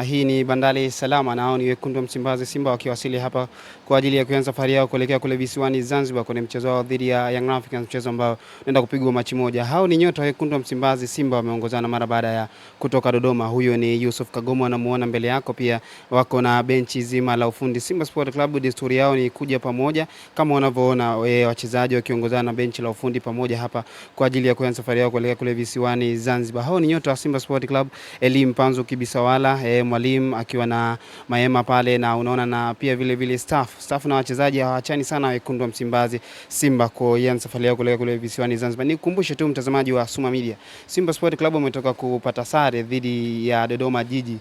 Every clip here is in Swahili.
Hii ni Bandari Salama na hao ni wekundu wa Msimbazi Simba wakiwasili hapa kwa ajili ya kuanza safari yao kuelekea kule visiwani Zanzibar kwenye mchezo wao dhidi ya Young Africans, mchezo ambao unaenda kupigwa Machi moja. Hao ni nyota wekundu wa Msimbazi Simba wameongozana mara baada ya kutoka Dodoma. Huyo ni Yusuf Kagoma, anamuona mbele yako, pia wako na benchi zima la ufundi. Simba Sport Club desturi yao ni kuja pamoja kama unavyoona wachezaji wakiongozana na benchi la ufundi pamoja hapa kwa ajili ya kuanza safari yao kuelekea kule visiwani Zanzibar. Hao ni nyota wa Simba Sport Club, Elim Panzu Kibisawala, mwalimu akiwa na Maema pale, na unaona na pia vile staff na wachezaji hawaachani sana wekundu wa Msimbazi Simba kwa yan safari yao kule visiwani Zanzibar. Nikukumbushe tu mtazamaji wa Suma Media, Simba Sport Club umetoka kupata sare dhidi ya Dodoma Jiji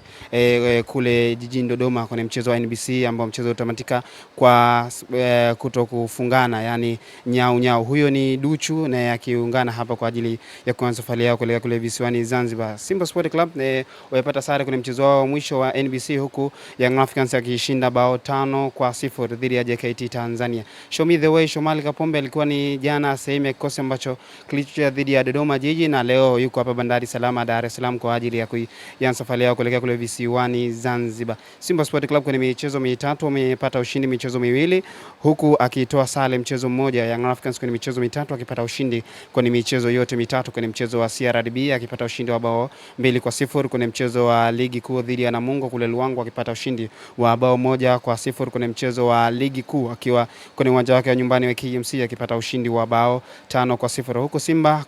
kule jijini Dodoma kwenye mchezo wa NBC ambao mchezo utamatika kwa kutokufungana, yani nyau. Huyo ni Duchu na akiungana hapa kwa ajili ya kuanza safari yao kule visiwani Zanzibar. Simba Sport Club wamepata sare kwenye mchezo wao mwisho wa NBC, huku Young Africans akishinda bao 5-0 dhidi ya JKT Tanzania. Show me the way, Shomari Kapombe alikuwa ni jana sehemu ya kikosi ambacho kilichocheza dhidi ya Dodoma Jiji, na leo yuko hapa Bandari Salama Dar es Salaam kwa ajili ya kuanza safari yao kuelekea kule visiwani Zanzibar. Simba Sport Club kwenye michezo mitatu wamepata ushindi michezo miwili, huku akitoa sare mchezo mmoja. Young Africans kwenye michezo mitatu akipata ushindi kwenye michezo yote mitatu. Kwenye mchezo wa CRDB akipata ushindi wa bao 2-0, kwenye mchezo wa ligi kuu dhidi ya Namungo kule Luango akipata ushindi wa bao 1-0, kwenye mchezo wa ligi kuu akiwa kwenye uwanja wake wa nyumbani wa KMC akipata ushindi wa bao 5-0. Huko Simba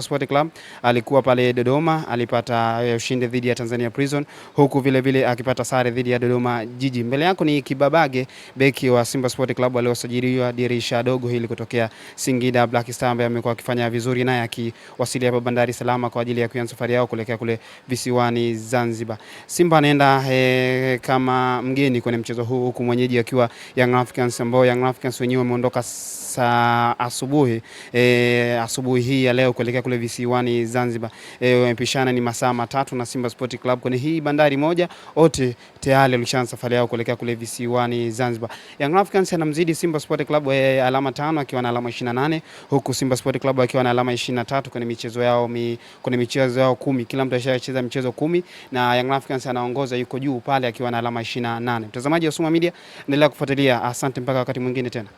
Sport Club alikuwa pale Dodoma, alipata ushindi dhidi ya Tanzania Prison, huku vile akipata sare dhidi ya Dodoma Jiji. Mbele yako ni Kibabage, beki wa Simba Sport Club aliosajiliwa dirisha dogo hili kutokea Singida Black Star, ambaye amekuwa akifanya vizuri naye akiwasili hapa Bandari Salama kwa ajili ya kuanza safari yao kuelekea kule visiwani Zanzibar. Simba anaenda kama mgeni kwenye mchezo huu, huku mwenyeji akiwa Young Africans, ambao Young Africans wenyewe wameondoka asubuhi hii ya leo kuelekea kule visiwani Zanzibar. Wamepishana ni masaa matatu na Simba Sport Club kwenye hii bandari moja, wote tayari walishaanza safari yao kuelekea kule visiwani Zanzibar. Young Africans anamzidi Simba Sport Club alama 5 akiwa na alama 28, huku Simba Sport Club akiwa na alama 23 kwenye michezo yao kwenye michezo yao 10. Kila mtu ashacheza michezo 10 na Young Africans anaongoza, yuko juu pale akiwa na alama 28. Mtazamaji wa Suma Media, endelea kufuatilia. Asante mpaka wakati mwingine tena.